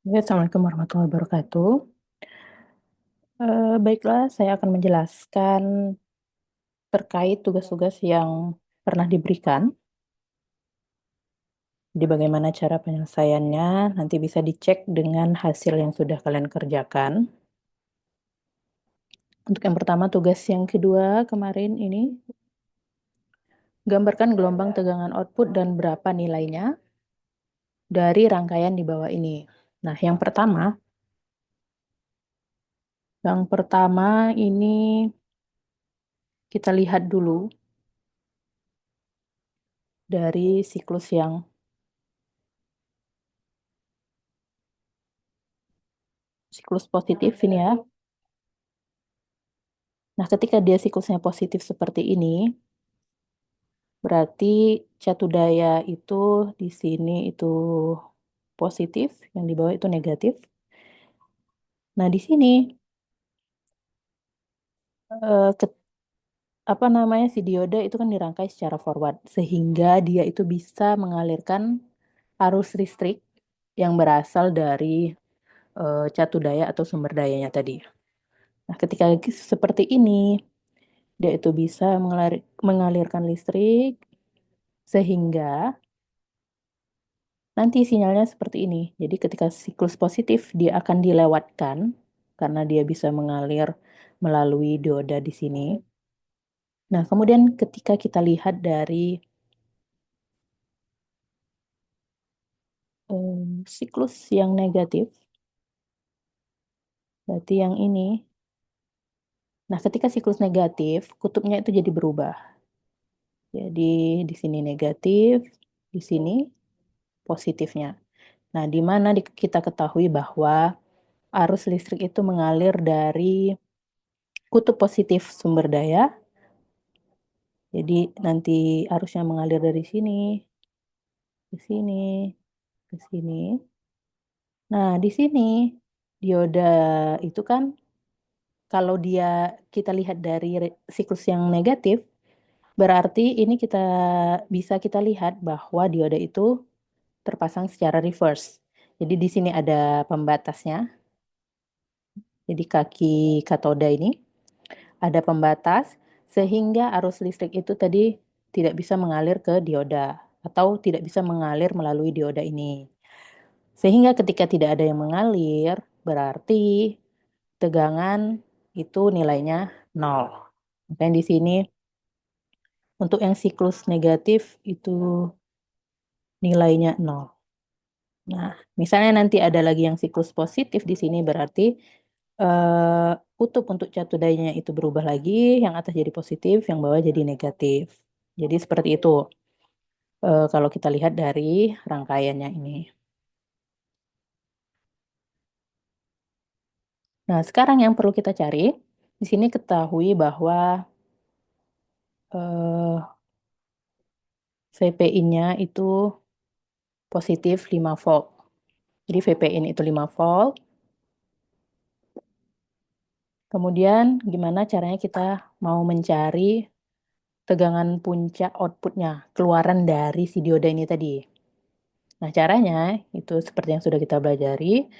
Ya, Assalamualaikum warahmatullahi wabarakatuh. Baiklah, saya akan menjelaskan terkait tugas-tugas yang pernah diberikan. Jadi bagaimana cara penyelesaiannya, nanti bisa dicek dengan hasil yang sudah kalian kerjakan. Untuk yang pertama, tugas yang kedua kemarin ini, gambarkan gelombang tegangan output dan berapa nilainya dari rangkaian di bawah ini. Nah, yang pertama ini kita lihat dulu dari siklus positif ini ya. Nah, ketika dia siklusnya positif seperti ini, berarti catu daya itu di sini itu positif, yang di bawah itu negatif. Nah, di sini eh, ke- apa namanya si dioda itu kan dirangkai secara forward sehingga dia itu bisa mengalirkan arus listrik yang berasal dari catu daya atau sumber dayanya tadi. Nah, ketika seperti ini, dia itu bisa mengalirkan listrik sehingga nanti sinyalnya seperti ini. Jadi ketika siklus positif dia akan dilewatkan karena dia bisa mengalir melalui dioda di sini. Nah, kemudian ketika kita lihat dari siklus yang negatif, berarti yang ini. Nah, ketika siklus negatif, kutubnya itu jadi berubah. Jadi di sini negatif, di sini positifnya. Nah, di mana kita ketahui bahwa arus listrik itu mengalir dari kutub positif sumber daya. Jadi nanti arusnya mengalir dari sini, ke sini, ke sini. Nah, di sini dioda itu kan kalau kita lihat dari siklus yang negatif, berarti ini kita lihat bahwa dioda itu terpasang secara reverse. Jadi di sini ada pembatasnya. Jadi kaki katoda ini ada pembatas sehingga arus listrik itu tadi tidak bisa mengalir ke dioda atau tidak bisa mengalir melalui dioda ini. Sehingga ketika tidak ada yang mengalir, berarti tegangan itu nilainya nol. Makanya di sini untuk yang siklus negatif itu nilainya nol. Nah, misalnya nanti ada lagi yang siklus positif di sini berarti kutub untuk catu dayanya itu berubah lagi, yang atas jadi positif, yang bawah jadi negatif. Jadi seperti itu kalau kita lihat dari rangkaiannya ini. Nah, sekarang yang perlu kita cari, di sini ketahui bahwa VPI-nya itu positif 5 volt. Jadi VPI itu 5 volt. Kemudian gimana caranya kita mau mencari tegangan puncak outputnya, keluaran dari si dioda ini tadi. Nah, caranya itu seperti yang sudah kita pelajari.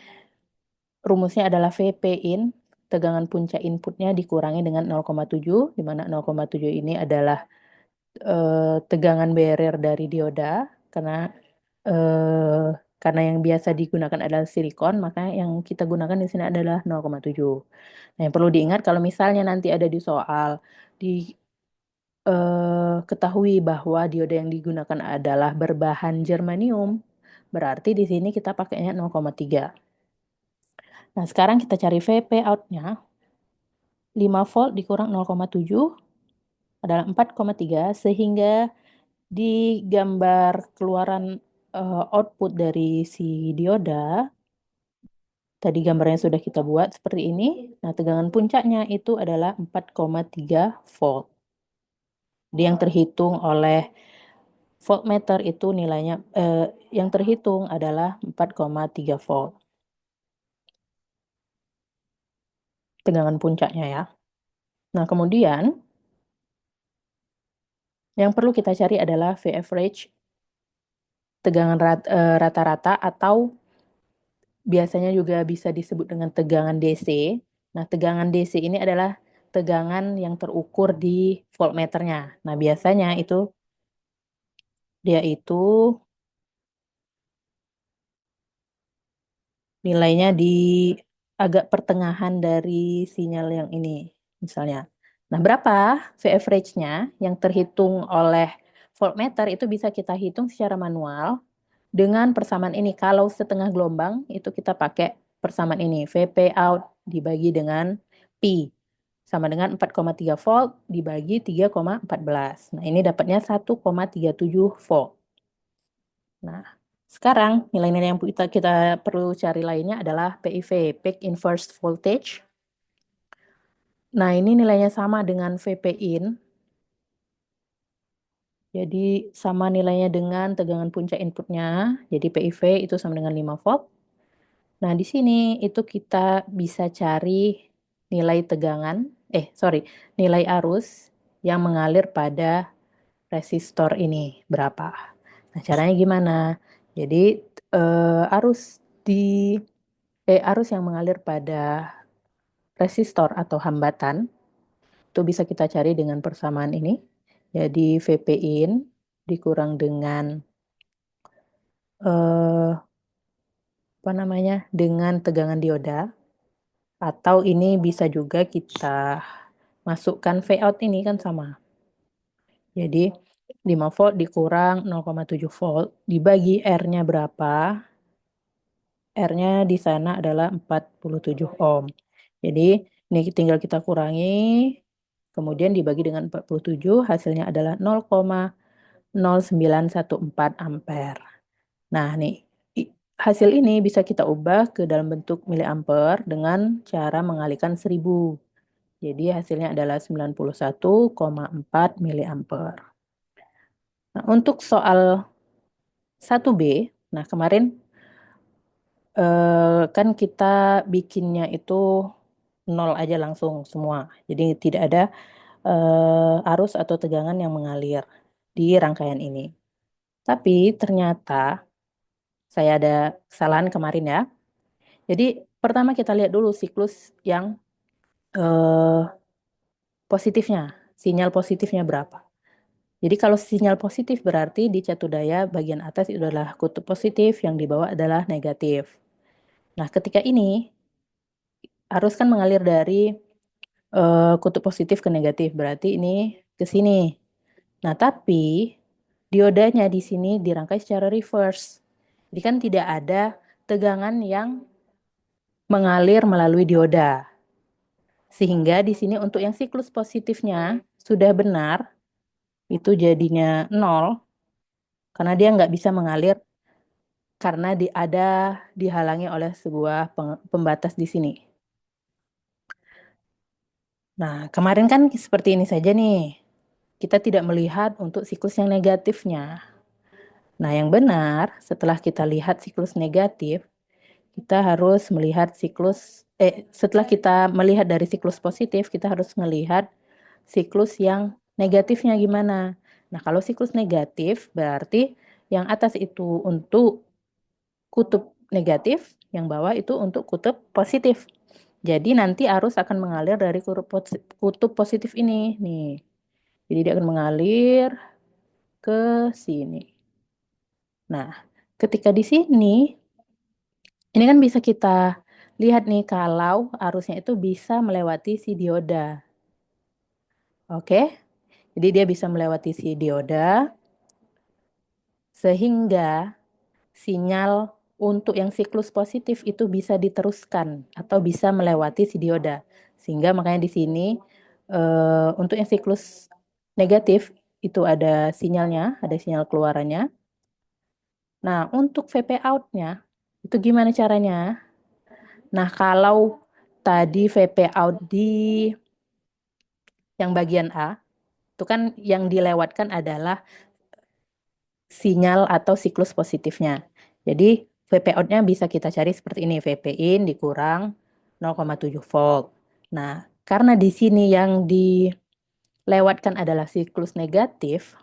Rumusnya adalah VP in, tegangan puncak inputnya dikurangi dengan 0,7, di mana 0,7 ini adalah tegangan barrier dari dioda, karena eh, karena yang biasa digunakan adalah silikon, maka yang kita gunakan di sini adalah 0,7. Nah, yang perlu diingat kalau misalnya nanti ada di soal ketahui bahwa dioda yang digunakan adalah berbahan germanium, berarti di sini kita pakainya 0,3. Nah, sekarang kita cari VP out-nya. 5 volt dikurang 0,7 adalah 4,3 sehingga di gambar keluaran output dari si dioda, tadi gambarnya sudah kita buat seperti ini. Nah, tegangan puncaknya itu adalah 4,3 volt. Jadi yang terhitung oleh voltmeter itu nilainya yang terhitung adalah 4,3 volt. Tegangan puncaknya ya. Nah, kemudian yang perlu kita cari adalah V average, tegangan rata-rata atau biasanya juga bisa disebut dengan tegangan DC. Nah, tegangan DC ini adalah tegangan yang terukur di voltmeternya. Nah, biasanya dia itu nilainya di agak pertengahan dari sinyal yang ini, misalnya. Nah, berapa V average-nya yang terhitung oleh voltmeter itu bisa kita hitung secara manual dengan persamaan ini. Kalau setengah gelombang itu kita pakai persamaan ini, VP out dibagi dengan Pi sama dengan 4,3 volt dibagi 3,14. Nah, ini dapatnya 1,37 volt. Nah, sekarang nilai-nilai yang kita perlu cari lainnya adalah PIV, Peak Inverse Voltage. Nah, ini nilainya sama dengan VP in. Jadi sama nilainya dengan tegangan puncak inputnya. Jadi PIV itu sama dengan 5 volt. Nah, di sini itu kita bisa cari nilai tegangan, nilai arus yang mengalir pada resistor ini berapa. Nah, caranya gimana? Jadi arus arus yang mengalir pada resistor atau hambatan itu bisa kita cari dengan persamaan ini. Jadi VP in dikurang dengan eh, dengan tegangan dioda, atau ini bisa juga kita masukkan V out ini kan sama. Jadi 5 volt dikurang 0,7 volt dibagi R-nya berapa? R-nya di sana adalah 47 ohm. Jadi ini tinggal kita kurangi, kemudian dibagi dengan 47, hasilnya adalah 0,0914 ampere. Nah, nih hasil ini bisa kita ubah ke dalam bentuk miliampere dengan cara mengalihkan 1000. Jadi hasilnya adalah 91,4 miliampere. Nah, untuk soal 1B, nah kemarin kan kita bikinnya itu nol aja langsung semua. Jadi tidak ada arus atau tegangan yang mengalir di rangkaian ini. Tapi ternyata saya ada kesalahan kemarin ya. Jadi pertama kita lihat dulu siklus yang eh, positifnya, sinyal positifnya berapa. Jadi kalau sinyal positif berarti di catu daya bagian atas itu adalah kutub positif, yang di bawah adalah negatif. Nah, ketika ini arus kan mengalir dari kutub positif ke negatif, berarti ini ke sini. Nah, tapi diodanya di sini dirangkai secara reverse. Jadi kan tidak ada tegangan yang mengalir melalui dioda. Sehingga di sini untuk yang siklus positifnya sudah benar, itu jadinya 0, karena dia nggak bisa mengalir karena dihalangi oleh sebuah pembatas di sini. Nah, kemarin kan seperti ini saja nih. Kita tidak melihat untuk siklus yang negatifnya. Nah, yang benar setelah kita lihat siklus negatif, kita harus melihat setelah kita melihat dari siklus positif, kita harus melihat siklus yang negatifnya gimana. Nah, kalau siklus negatif berarti yang atas itu untuk kutub negatif, yang bawah itu untuk kutub positif. Jadi nanti arus akan mengalir dari kutub positif ini nih. Jadi dia akan mengalir ke sini. Nah, ketika di sini ini kan bisa kita lihat nih kalau arusnya itu bisa melewati si dioda. Oke? Jadi dia bisa melewati si dioda sehingga sinyal untuk yang siklus positif itu bisa diteruskan atau bisa melewati si dioda. Sehingga makanya di sini untuk yang siklus negatif itu ada sinyalnya, ada sinyal keluarannya. Nah, untuk VP out-nya itu gimana caranya? Nah, kalau tadi VP out di yang bagian A, itu kan yang dilewatkan adalah sinyal atau siklus positifnya. Jadi VP out-nya bisa kita cari seperti ini, VP in dikurang 0,7 volt. Nah, karena di sini yang dilewatkan adalah siklus negatif,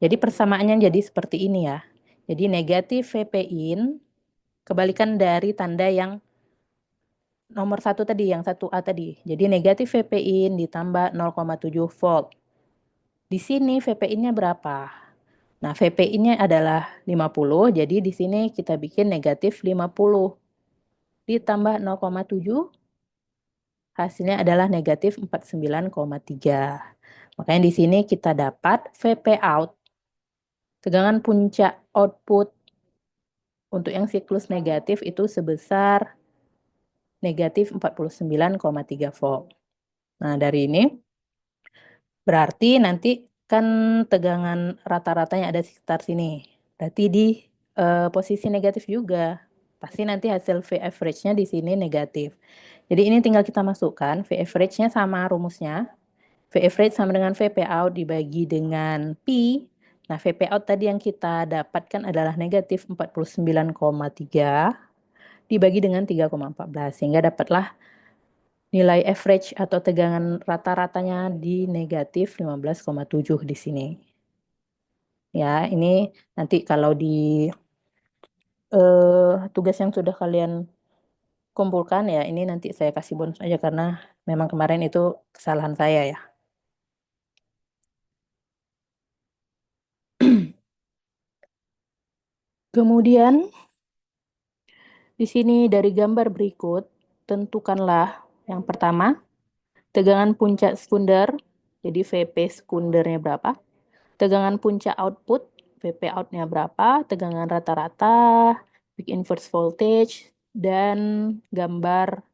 jadi persamaannya jadi seperti ini ya. Jadi negatif VP in Kebalikan dari tanda yang nomor 1 tadi, yang 1A tadi. Jadi negatif VP in ditambah 0,7 volt. Di sini VP in-nya berapa? Nah, VP in-nya adalah 50, jadi di sini kita bikin negatif 50 ditambah 0,7, hasilnya adalah negatif 49,3. Makanya di sini kita dapat VP out, tegangan puncak output untuk yang siklus negatif itu sebesar negatif 49,3 volt. Nah, dari ini berarti nanti kan tegangan rata-ratanya ada sekitar sini. Berarti di posisi negatif juga. Pasti nanti hasil V average-nya di sini negatif. Jadi ini tinggal kita masukkan V average-nya sama rumusnya. V average sama dengan VP out dibagi dengan P. Nah, VP out tadi yang kita dapatkan adalah negatif 49,3 dibagi dengan 3,14. Sehingga dapatlah nilai average atau tegangan rata-ratanya di negatif 15,7 di sini. Ya, ini nanti kalau di tugas yang sudah kalian kumpulkan ya, ini nanti saya kasih bonus aja karena memang kemarin itu kesalahan saya ya. Kemudian di sini dari gambar berikut, tentukanlah yang pertama, tegangan puncak sekunder, jadi VP sekundernya berapa, tegangan puncak output, VP outnya berapa, tegangan rata-rata, peak inverse voltage, dan gambar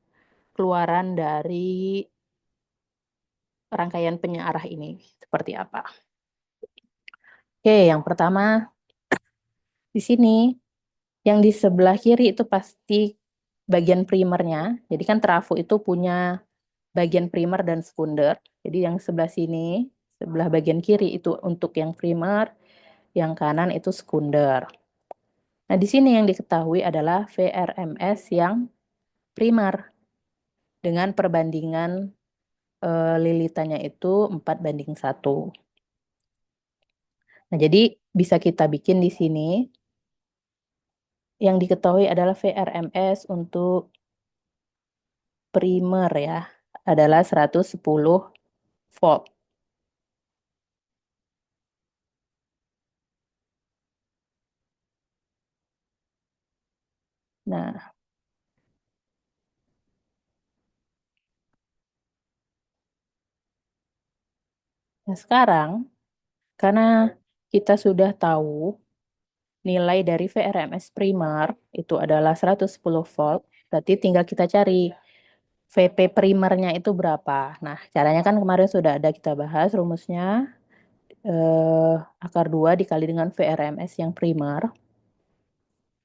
keluaran dari rangkaian penyearah ini seperti apa. Oke, yang pertama di sini, yang di sebelah kiri itu pasti bagian primernya. Jadi kan trafo itu punya bagian primer dan sekunder. Jadi yang sebelah sini, sebelah bagian kiri itu untuk yang primer, yang kanan itu sekunder. Nah, di sini yang diketahui adalah VRMS yang primer dengan perbandingan lilitannya itu 4:1. Nah, jadi bisa kita bikin di sini yang diketahui adalah VRMS untuk primer ya, adalah 110 volt. Nah, sekarang karena kita sudah tahu nilai dari VRMS primer itu adalah 110 volt, berarti tinggal kita cari VP primernya itu berapa. Nah, caranya kan kemarin sudah ada kita bahas rumusnya, akar 2 dikali dengan VRMS yang primer.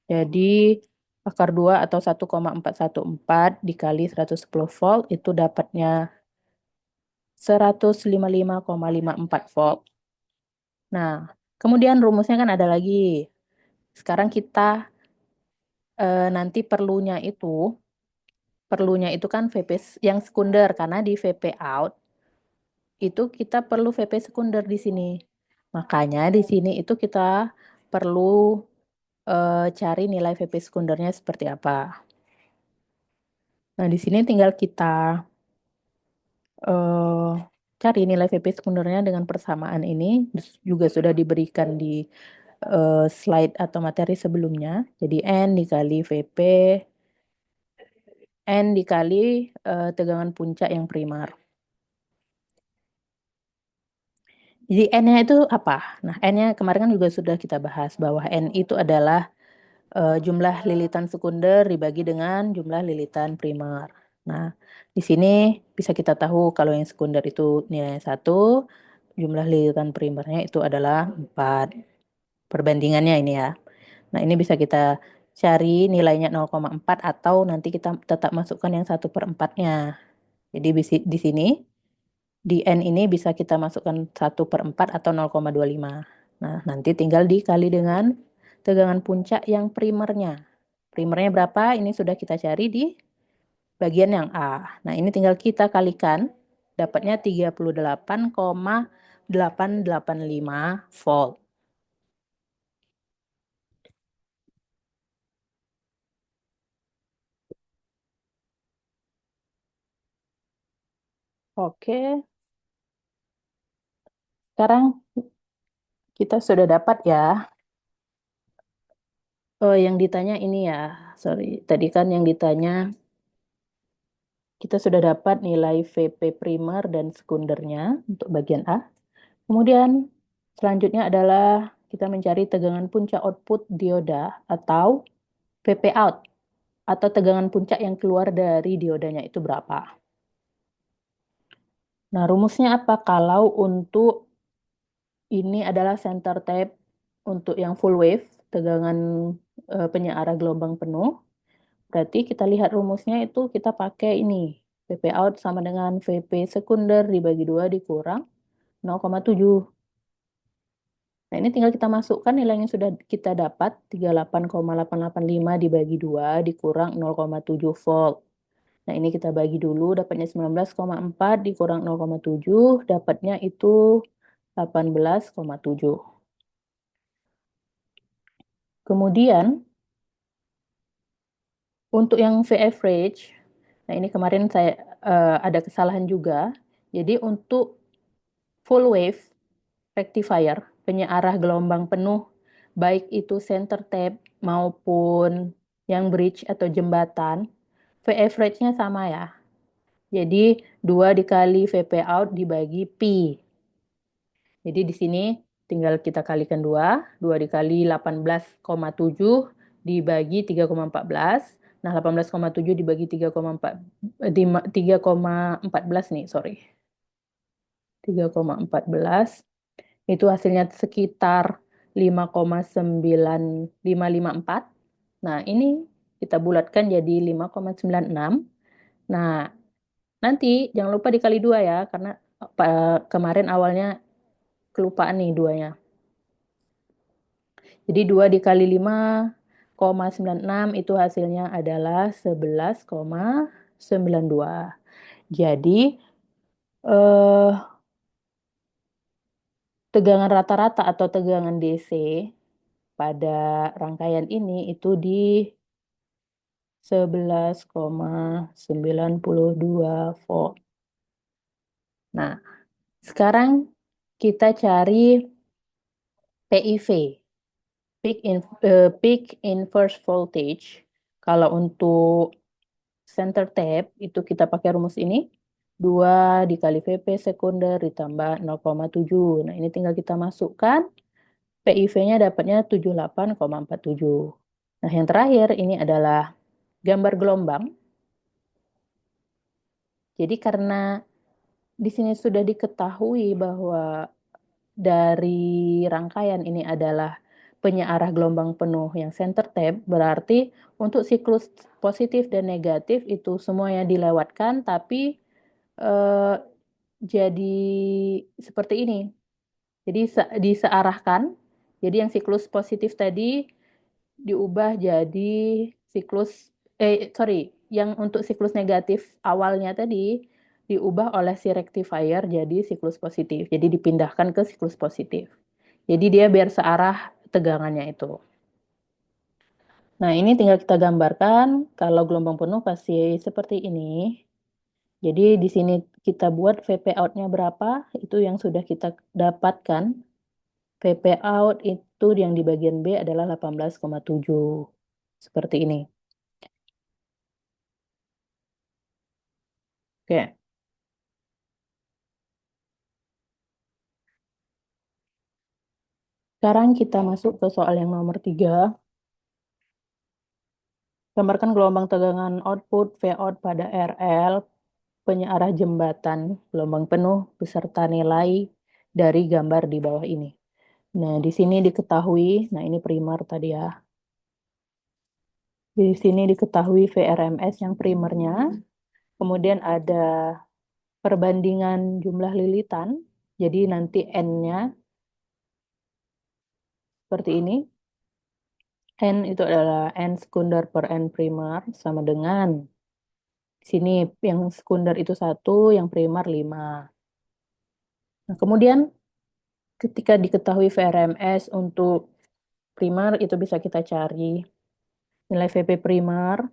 Jadi, akar 2 atau 1,414 dikali 110 volt itu dapatnya 155,54 volt. Nah, kemudian rumusnya kan ada lagi. Sekarang kita nanti perlunya itu kan VP yang sekunder karena di VP out itu kita perlu VP sekunder di sini. Makanya di sini itu kita perlu cari nilai VP sekundernya seperti apa. Nah, di sini tinggal kita eh, cari nilai VP sekundernya dengan persamaan ini juga sudah diberikan di slide atau materi sebelumnya. Jadi N dikali VP, N dikali tegangan puncak yang primer. Jadi N-nya itu apa? Nah, N-nya kemarin kan juga sudah kita bahas bahwa N itu adalah jumlah lilitan sekunder dibagi dengan jumlah lilitan primer. Nah, di sini bisa kita tahu kalau yang sekunder itu nilainya 1, jumlah lilitan primernya itu adalah 4. Perbandingannya ini ya. Nah, ini bisa kita cari nilainya 0,4 atau nanti kita tetap masukkan yang 1/4-nya. Jadi di sini, di N ini bisa kita masukkan 1/4 atau 0,25. Nah, nanti tinggal dikali dengan tegangan puncak yang primernya. Primernya berapa? Ini sudah kita cari di bagian yang A. Nah, ini tinggal kita kalikan, dapatnya 38,885 volt. Oke, sekarang kita sudah dapat ya. Oh, yang ditanya ini ya. Sorry, tadi kan yang ditanya kita sudah dapat nilai VP primer dan sekundernya untuk bagian A. Kemudian selanjutnya adalah kita mencari tegangan puncak output dioda atau VP out atau tegangan puncak yang keluar dari diodanya itu berapa. Nah, rumusnya apa? Kalau untuk ini adalah center tape untuk yang full wave, tegangan penyearah gelombang penuh. Berarti kita lihat rumusnya itu kita pakai ini. VP out sama dengan VP sekunder dibagi 2 dikurang 0,7. Nah, ini tinggal kita masukkan nilai yang sudah kita dapat, 38,885 dibagi 2 dikurang 0,7 volt. Nah, ini kita bagi dulu, dapatnya 19,4 dikurang 0,7, dapatnya itu 18,7. Kemudian, untuk yang V average, nah ini kemarin saya ada kesalahan juga. Jadi untuk full wave rectifier, penyearah gelombang penuh, baik itu center tape maupun yang bridge atau jembatan, V average-nya sama ya. Jadi 2 dikali VP out dibagi Pi. Jadi di sini tinggal kita kalikan 2, 2 dikali 18,7 dibagi 3,14. Nah, 18,7 dibagi 3,4 3,14 nih, sorry. 3,14 itu hasilnya sekitar 5,9554. Nah, ini kita bulatkan jadi 5,96. Nah, nanti jangan lupa dikali 2 ya, karena kemarin awalnya kelupaan nih duanya. Jadi 2 dikali 5,96 itu hasilnya adalah 11,92. Jadi eh, tegangan rata-rata atau tegangan DC pada rangkaian ini itu di 11,92 volt. Nah, sekarang kita cari PIV, peak inverse voltage. Kalau untuk center tape itu kita pakai rumus ini. 2 dikali VP sekunder ditambah 0,7. Nah, ini tinggal kita masukkan. PIV-nya dapatnya 78,47. Nah, yang terakhir ini adalah gambar gelombang. Jadi karena di sini sudah diketahui bahwa dari rangkaian ini adalah penyearah gelombang penuh yang center tape, berarti untuk siklus positif dan negatif itu semuanya dilewatkan, tapi eh, jadi seperti ini. Jadi disearahkan. Jadi yang siklus positif tadi diubah jadi siklus yang untuk siklus negatif awalnya tadi diubah oleh si rectifier jadi siklus positif. Jadi dipindahkan ke siklus positif. Jadi dia biar searah tegangannya itu. Nah, ini tinggal kita gambarkan kalau gelombang penuh pasti seperti ini. Jadi di sini kita buat VP out-nya berapa, itu yang sudah kita dapatkan. VP out itu yang di bagian B adalah 18,7. Seperti ini. Oke, sekarang kita masuk ke soal yang nomor 3. Gambarkan gelombang tegangan output V out pada RL penyearah jembatan gelombang penuh beserta nilai dari gambar di bawah ini. Nah, di sini diketahui, nah ini primer tadi ya. Di sini diketahui VRMS yang primernya, kemudian ada perbandingan jumlah lilitan, jadi nanti N-nya seperti ini. N itu adalah N sekunder per N primer sama dengan di sini yang sekunder itu 1, yang primer 5. Nah, kemudian ketika diketahui VRMS untuk primer itu bisa kita cari nilai VP primer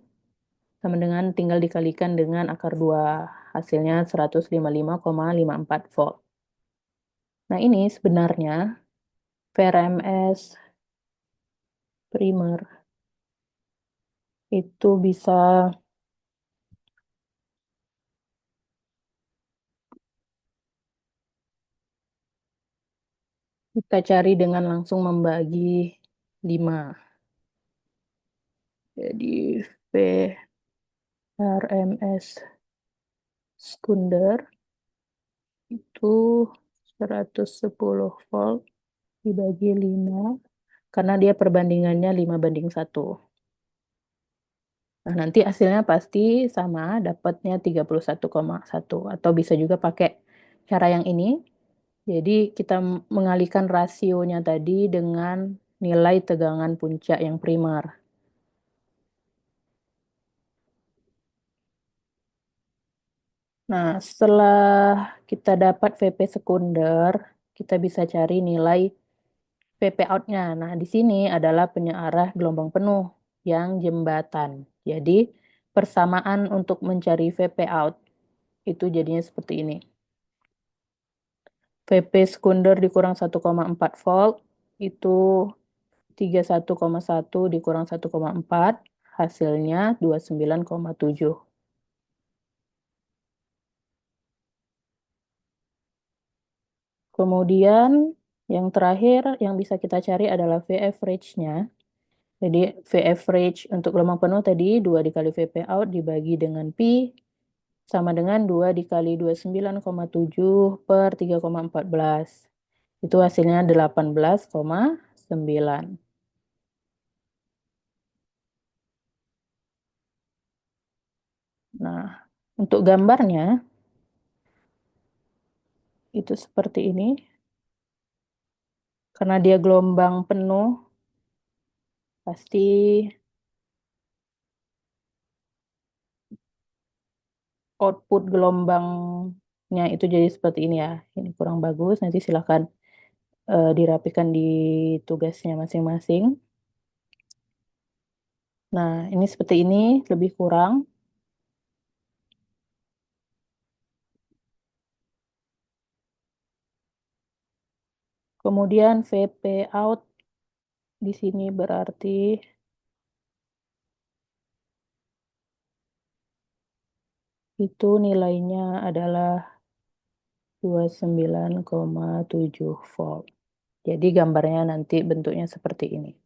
sama dengan tinggal dikalikan dengan akar 2, hasilnya 155,54 volt. Nah, ini sebenarnya VRMS primer itu bisa kita cari dengan langsung membagi 5. Jadi VRMS sekunder itu 110 volt dibagi 5, karena dia perbandingannya 5:1. Nah, nanti hasilnya pasti sama, dapatnya 31,1, atau bisa juga pakai cara yang ini. Jadi kita mengalihkan rasionya tadi dengan nilai tegangan puncak yang primer. Nah, setelah kita dapat VP sekunder, kita bisa cari nilai VP out-nya. Nah, di sini adalah penyearah gelombang penuh yang jembatan. Jadi, persamaan untuk mencari VP out itu jadinya seperti ini. VP sekunder dikurang 1,4 volt itu 31,1 dikurang 1,4, hasilnya 29,7. Kemudian yang terakhir yang bisa kita cari adalah V average-nya. Jadi V average untuk gelombang penuh tadi 2 dikali VP out dibagi dengan pi sama dengan 2 dikali 29,7 per 3,14. Itu hasilnya 18,9. Nah, untuk gambarnya itu seperti ini. Karena dia gelombang penuh, pasti output gelombangnya itu jadi seperti ini ya. Ini kurang bagus, nanti silakan dirapikan di tugasnya masing-masing. Nah, ini seperti ini, lebih kurang. Kemudian VP out di sini berarti itu nilainya adalah 29,7 volt. Jadi gambarnya nanti bentuknya seperti ini.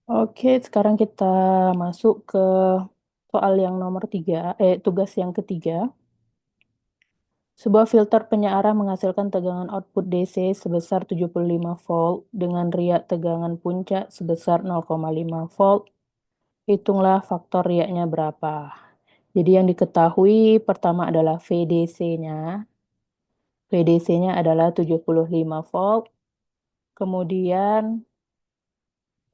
Oke, sekarang kita masuk ke soal yang nomor 3, tugas yang ketiga. Sebuah filter penyearah menghasilkan tegangan output DC sebesar 75 volt dengan riak tegangan puncak sebesar 0,5 volt. Hitunglah faktor riaknya berapa. Jadi yang diketahui pertama adalah VDC-nya. VDC-nya adalah 75 volt. Kemudian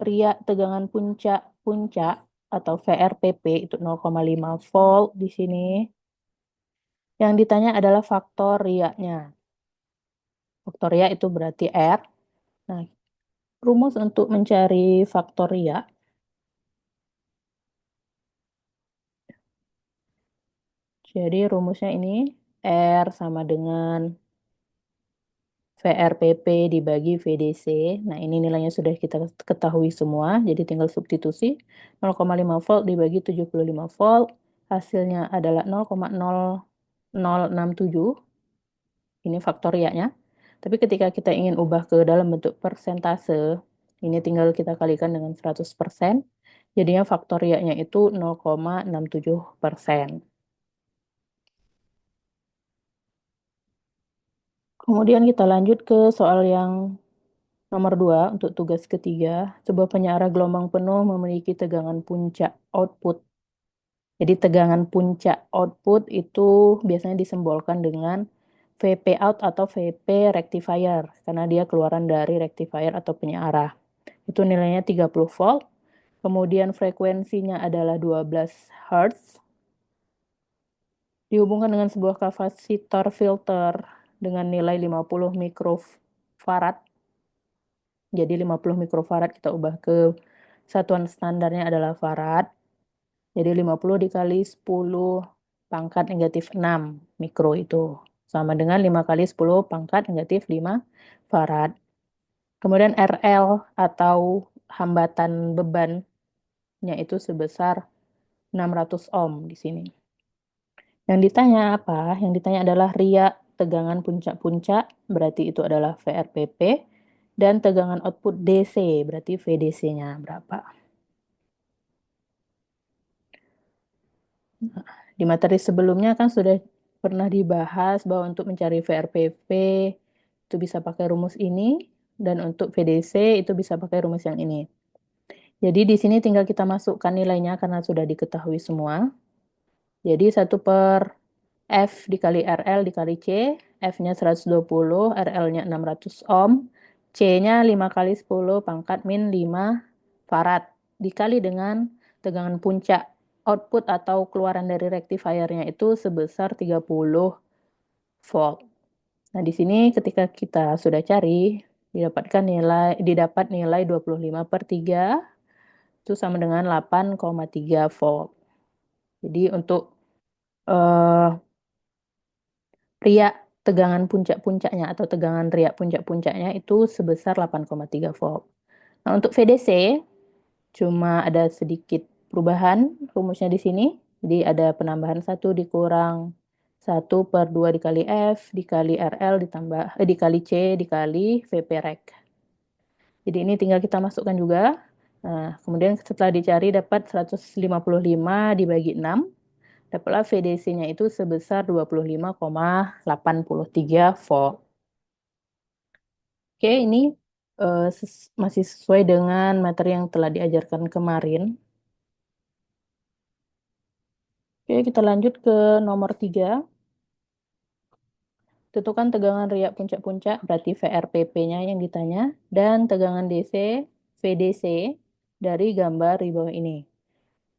riak tegangan puncak atau VRPP itu 0,5 volt di sini. Yang ditanya adalah faktor riaknya. Faktor riak itu berarti R. Nah, rumus untuk mencari faktor riak, jadi rumusnya ini R sama dengan VRPP dibagi VDC. Nah, ini nilainya sudah kita ketahui semua, jadi tinggal substitusi. 0,5 volt dibagi 75 volt, hasilnya adalah 0,0067. Ini faktor riaknya. Tapi ketika kita ingin ubah ke dalam bentuk persentase, ini tinggal kita kalikan dengan 100%. Jadinya faktor riaknya itu 0,67%. Kemudian kita lanjut ke soal yang nomor 2 untuk tugas ketiga. Sebuah penyearah gelombang penuh memiliki tegangan puncak output. Jadi tegangan puncak output itu biasanya disimbolkan dengan VP out atau VP rectifier karena dia keluaran dari rectifier atau penyearah. Itu nilainya 30 volt. Kemudian frekuensinya adalah 12 Hz. Dihubungkan dengan sebuah kapasitor filter dengan nilai 50 mikrofarad. Jadi 50 mikrofarad kita ubah ke Satuan standarnya adalah farad. Jadi 50 dikali 10 pangkat negatif 6 mikro itu. Sama dengan 5 kali 10 pangkat negatif 5 farad. Kemudian RL atau hambatan bebannya itu sebesar 600 ohm di sini. Yang ditanya apa? Yang ditanya adalah riak tegangan puncak-puncak, berarti itu adalah VRPP, dan tegangan output DC, berarti VDC-nya berapa. Di materi sebelumnya kan sudah pernah dibahas bahwa untuk mencari VRPP itu bisa pakai rumus ini, dan untuk VDC itu bisa pakai rumus yang ini. Jadi di sini tinggal kita masukkan nilainya karena sudah diketahui semua. Jadi 1 per F dikali RL dikali C, F-nya 120, RL-nya 600 ohm, C-nya 5 kali 10 pangkat min 5 farad, dikali dengan tegangan puncak output atau keluaran dari rectifiernya itu sebesar 30 volt. Nah, di sini ketika kita sudah cari, didapat nilai 25 per 3, itu sama dengan 8,3 volt. Jadi untuk eh, riak tegangan puncak-puncaknya atau tegangan riak puncak-puncaknya itu sebesar 8,3 volt. Nah, untuk VDC cuma ada sedikit perubahan rumusnya di sini. Jadi ada penambahan 1 dikurang 1 per 2 dikali F dikali RL dikali C dikali VP rec. Jadi ini tinggal kita masukkan juga. Nah, kemudian setelah dicari dapat 155 dibagi 6. Dapatlah VDC-nya itu sebesar 25,83 volt. Oke, ini masih sesuai dengan materi yang telah diajarkan kemarin. Oke, kita lanjut ke nomor 3. Tentukan tegangan riak puncak-puncak, berarti VRPP-nya yang ditanya, dan tegangan DC, VDC, dari gambar di bawah ini.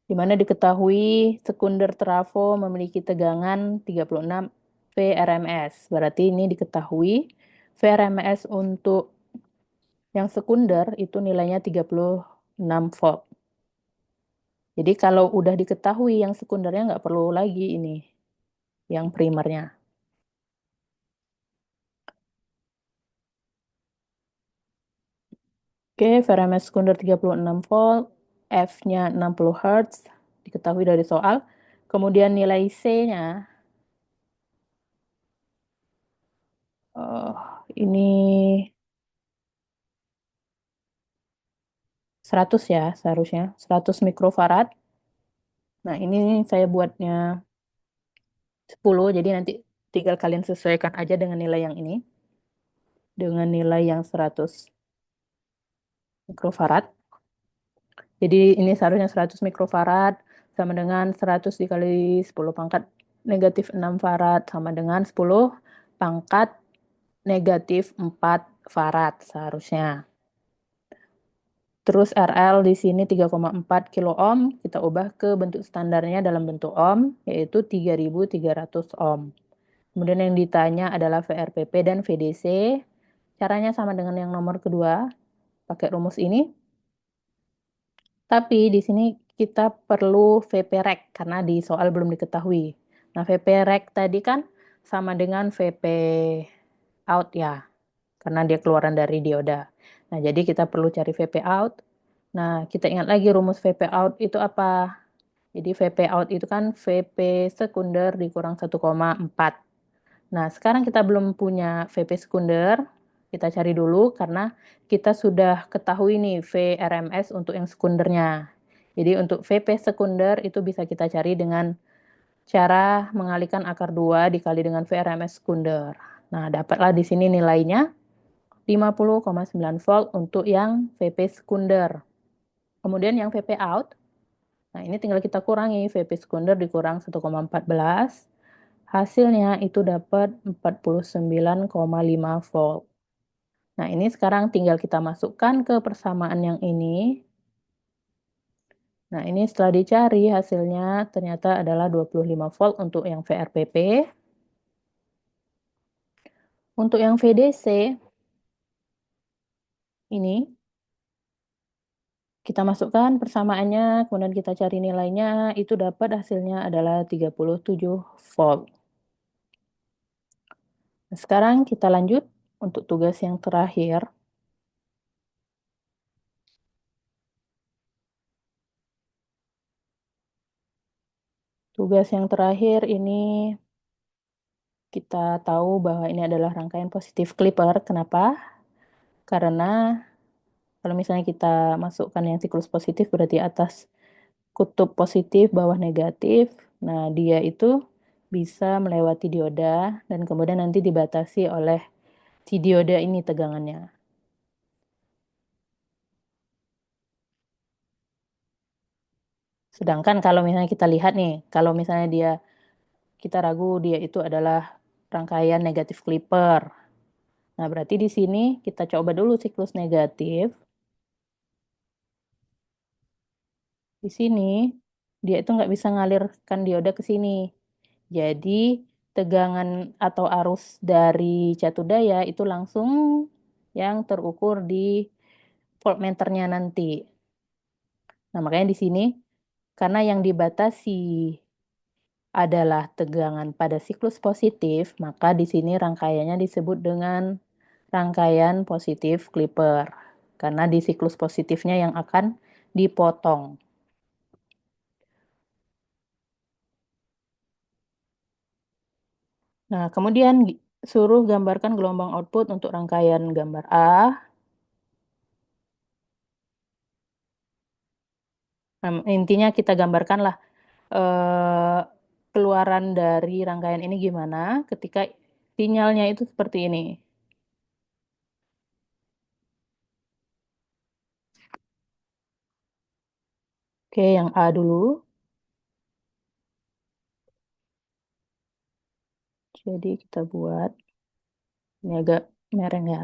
Di mana diketahui sekunder trafo memiliki tegangan 36 VRMS. Berarti ini diketahui VRMS untuk yang sekunder itu nilainya 36 volt. Jadi kalau udah diketahui yang sekundernya nggak perlu lagi ini, yang primernya. Oke, VRMS sekunder 36 volt, F-nya 60 Hz, diketahui dari soal. Kemudian nilai C-nya, ini 100 ya seharusnya, 100 mikrofarad. Nah, ini saya buatnya 10, jadi nanti tinggal kalian sesuaikan aja dengan nilai yang ini. Dengan nilai yang 100 mikrofarad. Jadi ini seharusnya 100 mikrofarad sama dengan 100 dikali 10 pangkat negatif 6 farad sama dengan 10 pangkat negatif 4 farad seharusnya. Terus RL di sini 3,4 kilo ohm, kita ubah ke bentuk standarnya dalam bentuk ohm, yaitu 3.300 ohm. Kemudian yang ditanya adalah VRPP dan VDC. Caranya sama dengan yang nomor kedua, pakai rumus ini. Tapi di sini kita perlu VP rec karena di soal belum diketahui. Nah, VP rec tadi kan sama dengan VP out ya, karena dia keluaran dari dioda. Nah, jadi kita perlu cari VP out. Nah, kita ingat lagi rumus VP out itu apa? Jadi VP out itu kan VP sekunder dikurang 1,4. Nah, sekarang kita belum punya VP sekunder, kita cari dulu karena kita sudah ketahui nih VRMS untuk yang sekundernya. Jadi untuk VP sekunder itu bisa kita cari dengan cara mengalihkan akar 2 dikali dengan VRMS sekunder. Nah, dapatlah di sini nilainya 50,9 volt untuk yang VP sekunder. Kemudian yang VP out, nah ini tinggal kita kurangi VP sekunder dikurang 1,14. Hasilnya itu dapat 49,5 volt. Nah, ini sekarang tinggal kita masukkan ke persamaan yang ini. Nah, ini setelah dicari hasilnya ternyata adalah 25 volt untuk yang VRPP. Untuk yang VDC, ini Kita masukkan persamaannya, kemudian kita cari nilainya, itu dapat hasilnya adalah 37 volt. Nah, sekarang kita lanjut untuk tugas yang terakhir. Tugas yang terakhir ini kita tahu bahwa ini adalah rangkaian positif Clipper. Kenapa? Karena kalau misalnya kita masukkan yang siklus positif berarti atas kutub positif, bawah negatif. Nah, dia itu bisa melewati dioda dan kemudian nanti dibatasi oleh si dioda ini tegangannya. Sedangkan kalau misalnya kita lihat nih, kalau misalnya kita ragu dia itu adalah rangkaian negatif Clipper. Nah, berarti di sini kita coba dulu siklus negatif. Di sini, dia itu nggak bisa ngalirkan dioda ke sini. Jadi, tegangan atau arus dari catu daya itu langsung yang terukur di voltmeternya nanti. Nah, makanya di sini, karena yang dibatasi adalah tegangan pada siklus positif, maka di sini rangkaiannya disebut dengan rangkaian positif Clipper. Karena di siklus positifnya yang akan dipotong. Nah, kemudian suruh gambarkan gelombang output untuk rangkaian gambar A. Intinya kita gambarkanlah eh, keluaran dari rangkaian ini gimana ketika sinyalnya itu seperti ini. Oke, yang A dulu. Jadi kita buat, ini agak mereng ya.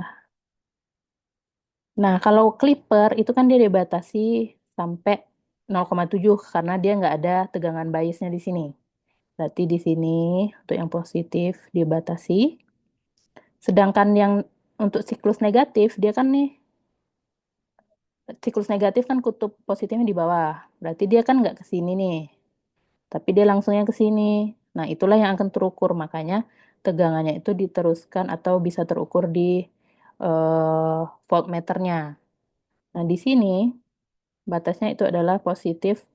Nah, kalau clipper itu kan dia dibatasi sampai 0,7 karena dia nggak ada tegangan biasnya di sini. Berarti di sini untuk yang positif dibatasi. Sedangkan yang untuk siklus negatif, dia kan nih, siklus negatif kan kutub positifnya di bawah. Berarti dia kan nggak ke sini nih. Tapi dia langsungnya ke sini. Nah, itulah yang akan terukur. Makanya tegangannya itu diteruskan atau bisa terukur di voltmeternya. Nah, di sini batasnya itu adalah positif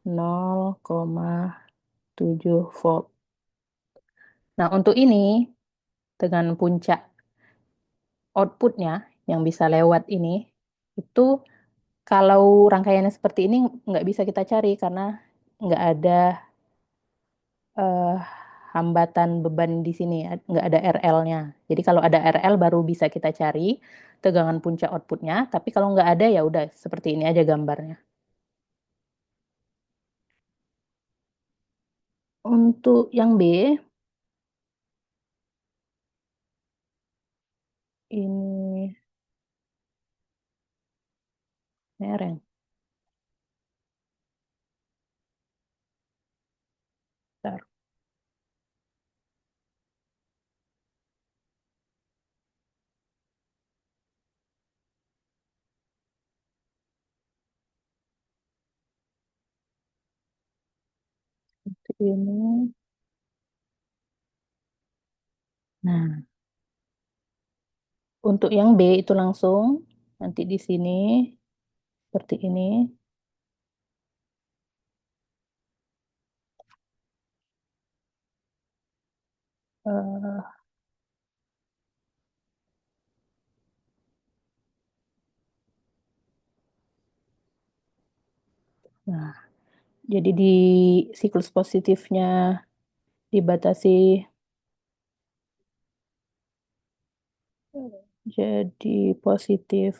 0,7 volt. Nah, untuk ini, dengan puncak outputnya yang bisa lewat ini, itu kalau rangkaiannya seperti ini nggak bisa kita cari karena nggak ada eh, hambatan beban di sini, nggak ada RL-nya. Jadi kalau ada RL baru bisa kita cari tegangan puncak outputnya, tapi kalau nggak ada ya udah seperti ini aja gambarnya. Untuk yang B, ini mereng. Bentar. Ini. Nah, untuk yang B itu langsung nanti di sini seperti ini. Eh, nah, jadi di siklus positifnya dibatasi jadi positif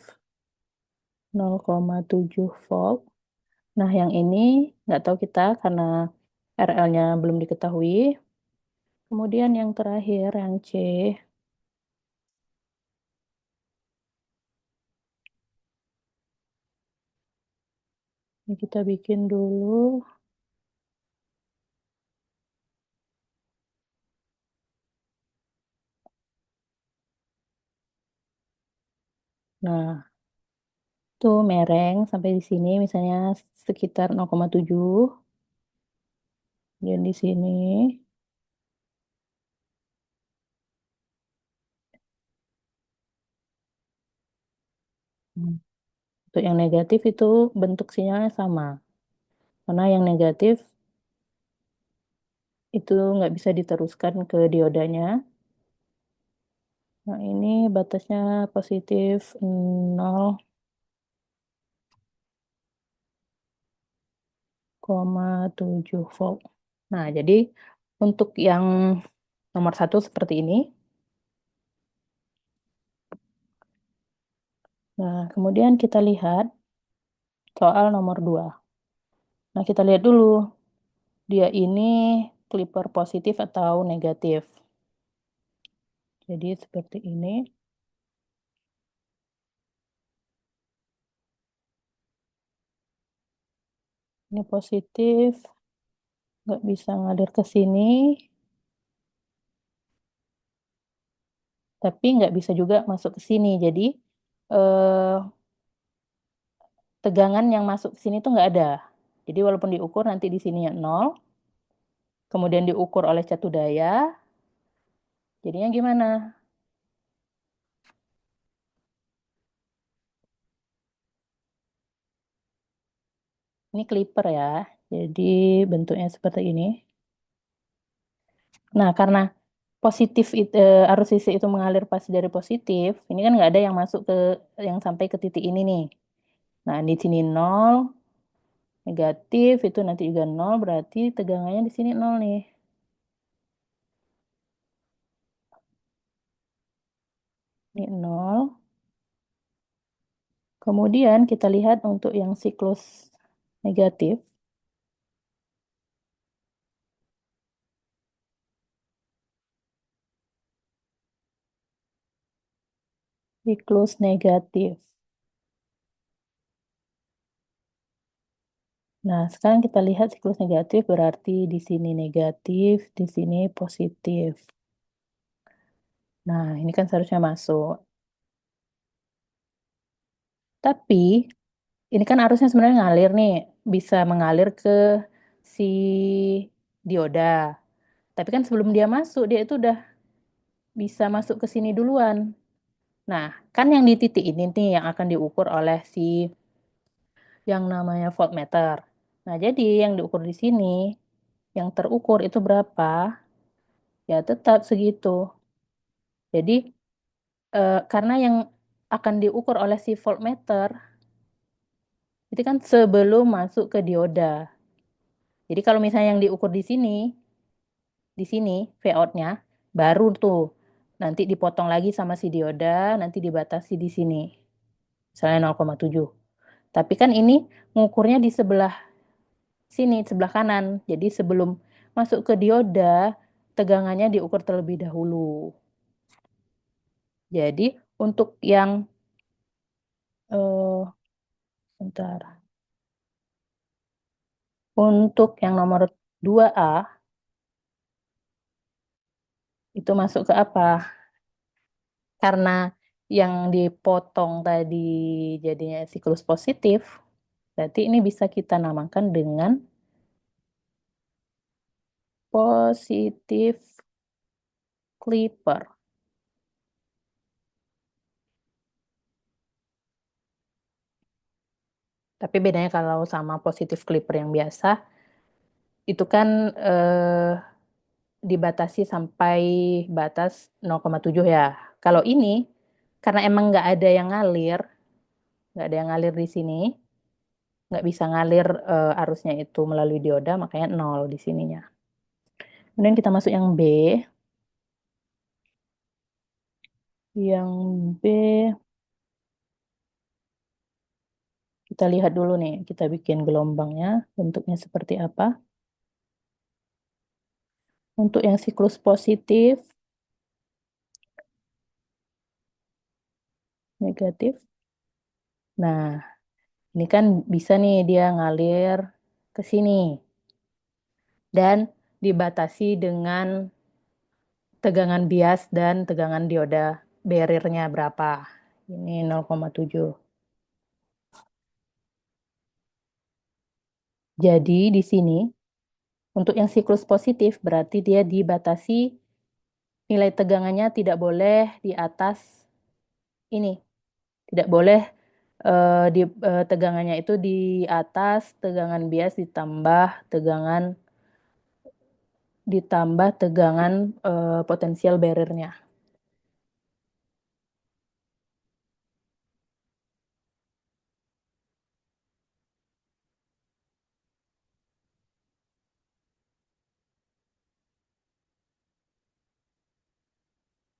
0,7 volt. Nah, yang ini nggak tahu kita karena RL-nya belum diketahui. Kemudian yang terakhir, yang C, ini kita bikin dulu. Nah, Tuh mereng sampai di sini misalnya sekitar 0,7. Dan di sini. Hmm. Untuk yang negatif itu bentuk sinyalnya sama. Karena yang negatif itu nggak bisa diteruskan ke diodanya. Nah, ini batasnya positif 0,7 volt. Nah, jadi untuk yang nomor satu seperti ini. Nah, kemudian kita lihat soal nomor 2. Nah, kita lihat dulu, dia ini clipper positif atau negatif. Jadi seperti ini. Ini positif, nggak bisa ngalir ke sini, tapi nggak bisa juga masuk ke sini. Jadi, eh, tegangan yang masuk ke sini tuh nggak ada. Jadi walaupun diukur nanti di sininya 0, kemudian diukur oleh catu daya, jadinya gimana? Ini clipper ya, jadi bentuknya seperti ini. Nah, karena arus listrik itu mengalir pasti dari positif, ini kan nggak ada yang masuk ke yang sampai ke titik ini nih. Nah, di sini 0, negatif itu nanti juga 0, berarti tegangannya di sini 0 nih. Ini 0. Kemudian kita lihat untuk yang siklus negatif. Siklus negatif. Nah, sekarang kita lihat siklus negatif berarti di sini negatif, di sini positif. Nah, ini kan seharusnya masuk. Tapi, ini kan arusnya sebenarnya ngalir nih, bisa mengalir ke si dioda. Tapi kan sebelum dia masuk, dia itu udah bisa masuk ke sini duluan. Nah, kan yang di titik ini nih yang akan diukur oleh si yang namanya voltmeter. Nah, jadi yang diukur di sini, yang terukur itu berapa? Ya tetap segitu. Jadi, karena yang akan diukur oleh si voltmeter, itu kan sebelum masuk ke dioda. Jadi kalau misalnya yang diukur di sini Vout-nya, baru tuh nanti dipotong lagi sama si dioda, nanti dibatasi di sini. Misalnya 0,7. Tapi kan ini ngukurnya di sebelah sini, sebelah kanan. Jadi sebelum masuk ke dioda, tegangannya diukur terlebih dahulu. Jadi untuk yang bentar. Untuk yang nomor 2A itu masuk ke apa? Karena yang dipotong tadi jadinya siklus positif, berarti ini bisa kita namakan dengan positif clipper. Tapi bedanya kalau sama positif clipper yang biasa, itu kan dibatasi sampai batas 0,7 ya. Kalau ini, karena emang nggak ada yang ngalir di sini, nggak bisa ngalir arusnya itu melalui dioda, makanya 0 di sininya. Kemudian kita masuk yang B. Yang B, kita lihat dulu nih, kita bikin gelombangnya, bentuknya seperti apa. Untuk yang siklus positif, negatif. Nah, ini kan bisa nih dia ngalir ke sini. Dan dibatasi dengan tegangan bias dan tegangan dioda barrier-nya berapa. Ini 0,7. Jadi di sini untuk yang siklus positif berarti dia dibatasi nilai tegangannya tidak boleh di atas ini, tidak boleh tegangannya itu di atas tegangan bias ditambah tegangan potensial barrier-nya.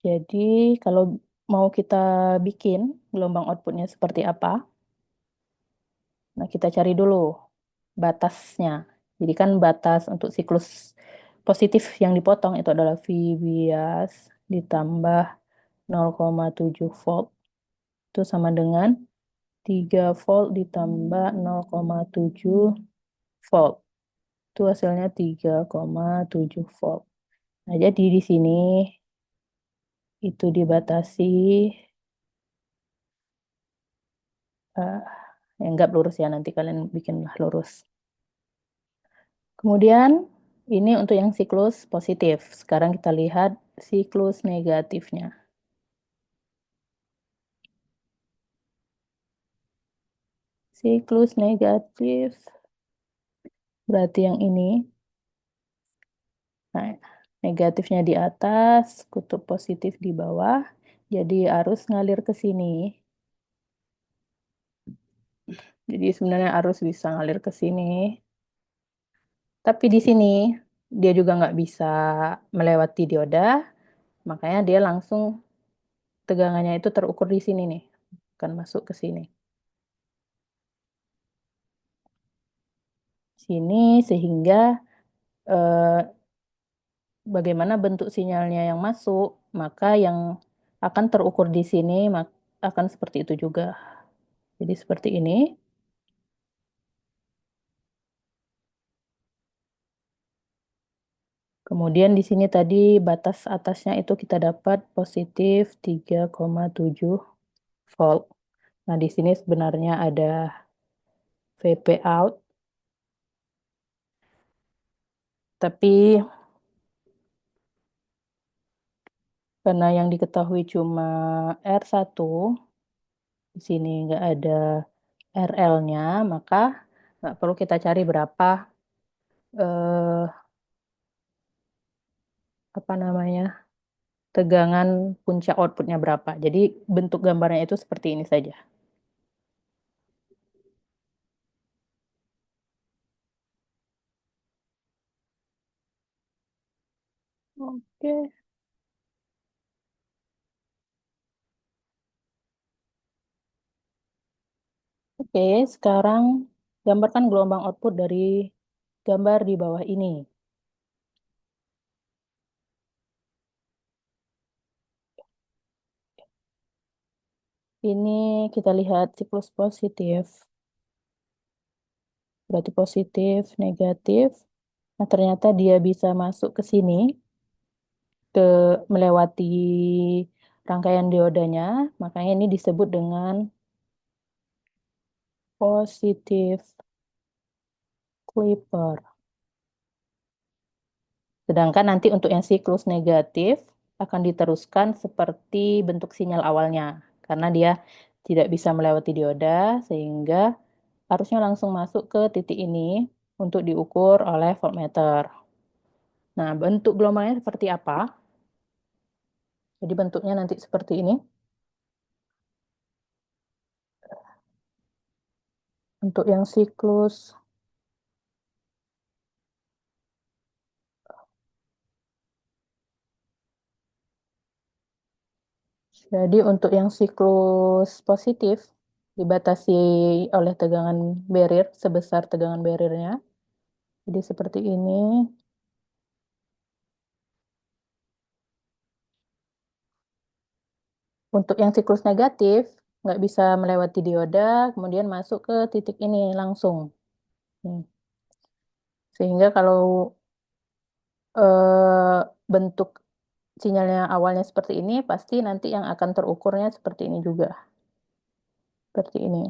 Jadi kalau mau kita bikin gelombang output-nya seperti apa, nah kita cari dulu batasnya. Jadi kan batas untuk siklus positif yang dipotong itu adalah V bias ditambah 0,7 volt. Itu sama dengan 3 volt ditambah 0,7 volt. Itu hasilnya 3,7 volt. Nah, jadi di sini itu dibatasi eh, ya enggak lurus ya, nanti kalian bikinlah lurus. Kemudian ini untuk yang siklus positif. Sekarang kita lihat siklus negatifnya. Siklus negatif berarti yang ini. Nah, negatifnya di atas, kutub positif di bawah. Jadi arus ngalir ke sini. Jadi sebenarnya arus bisa ngalir ke sini. Tapi di sini dia juga nggak bisa melewati dioda, makanya dia langsung tegangannya itu terukur di sini nih, akan masuk ke sini. Sini sehingga eh, bagaimana bentuk sinyalnya yang masuk, maka yang akan terukur di sini akan seperti itu juga. Jadi seperti ini. Kemudian di sini tadi batas atasnya itu kita dapat positif 3,7 volt. Nah, di sini sebenarnya ada VP out, tapi karena yang diketahui cuma R1, di sini nggak ada RL-nya, maka nggak perlu kita cari berapa eh, apa namanya tegangan puncak outputnya berapa. Jadi bentuk gambarnya itu seperti ini saja. Oke. Oke, sekarang gambarkan gelombang output dari gambar di bawah ini. Ini kita lihat siklus positif, berarti positif, negatif. Nah, ternyata dia bisa masuk ke sini, ke melewati rangkaian diodanya, makanya ini disebut dengan positif clipper. Sedangkan nanti untuk yang siklus negatif akan diteruskan seperti bentuk sinyal awalnya, karena dia tidak bisa melewati dioda, sehingga harusnya langsung masuk ke titik ini untuk diukur oleh voltmeter. Nah, bentuk gelombangnya seperti apa? Jadi bentuknya nanti seperti ini. Untuk yang siklus, jadi untuk yang siklus positif dibatasi oleh tegangan barrier sebesar tegangan barriernya. Jadi seperti ini. Untuk yang siklus negatif, nggak bisa melewati dioda, kemudian masuk ke titik ini langsung. Hmm. Sehingga kalau bentuk sinyalnya awalnya seperti ini, pasti nanti yang akan terukurnya seperti ini juga. Seperti ini.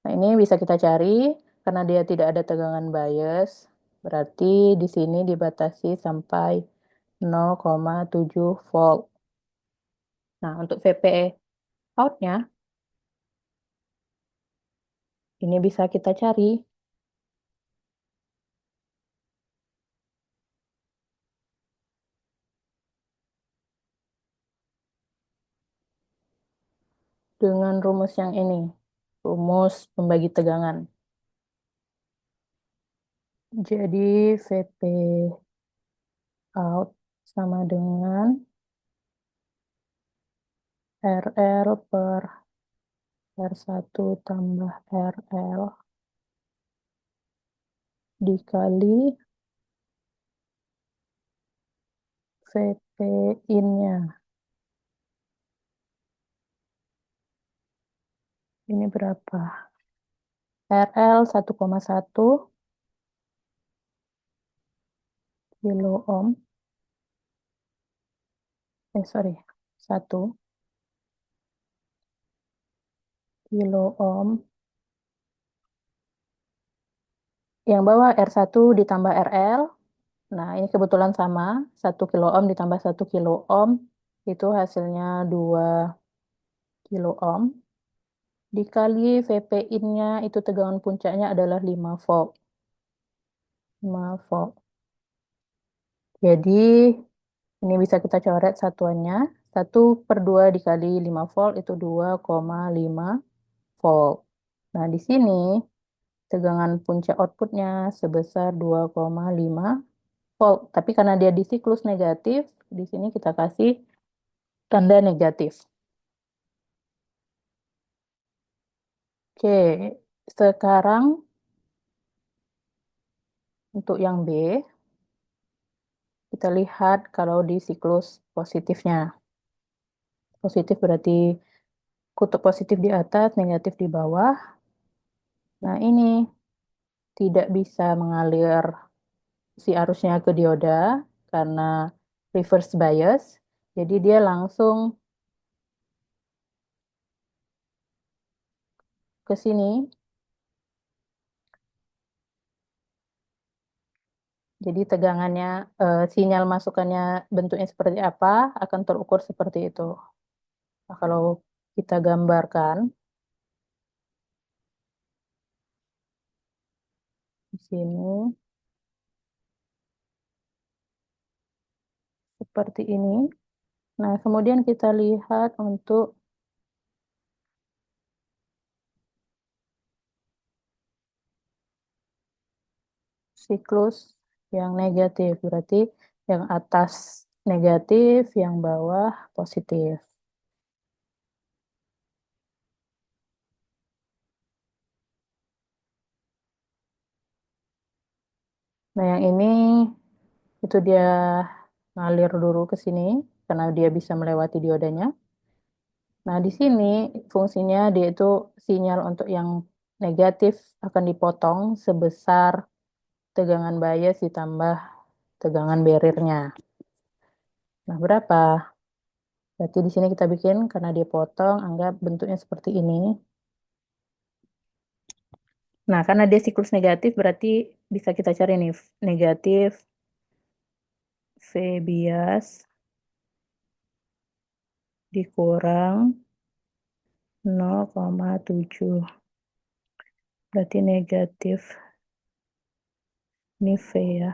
Nah, ini bisa kita cari. karena dia tidak ada tegangan bias, berarti di sini dibatasi sampai 0,7 volt. Nah, untuk VP outnya, ini bisa kita cari dengan rumus yang ini, rumus pembagi tegangan. Jadi VP out sama dengan RL per R1 tambah RL dikali VP in-nya. Ini berapa? RL 1,1 kilo ohm. Sorry. 1 kilo ohm. Yang bawah R1 ditambah RL. Nah, ini kebetulan sama. 1 kilo ohm ditambah 1 kilo ohm. Itu hasilnya 2 kilo ohm. Dikali VP in-nya itu tegangan puncaknya adalah 5 volt. 5 volt. Jadi ini bisa kita coret satuannya. 1/2 dikali 5 volt itu 2,5 volt. Nah, di sini tegangan puncak outputnya sebesar 2,5 volt. Tapi karena dia di siklus negatif, di sini kita kasih tanda negatif. Oke, sekarang untuk yang B, kita lihat kalau di siklus positifnya. Positif berarti kutub positif di atas, negatif di bawah. Nah, ini tidak bisa mengalir si arusnya ke dioda karena reverse bias. Jadi dia langsung ke sini. Jadi tegangannya, sinyal masukannya bentuknya seperti apa akan terukur seperti itu. Nah, kalau kita gambarkan di sini seperti ini. Nah, kemudian kita lihat untuk siklus yang negatif, berarti yang atas negatif, yang bawah positif. Nah, yang ini itu dia ngalir dulu ke sini karena dia bisa melewati diodanya. Nah, di sini fungsinya dia itu sinyal untuk yang negatif akan dipotong sebesar tegangan bias ditambah tegangan barrier-nya. Nah, berapa? Berarti di sini kita bikin karena dia potong, anggap bentuknya seperti ini. Nah, karena dia siklus negatif berarti bisa kita cari nih negatif V bias dikurang 0,7. Berarti negatif, ini V ya,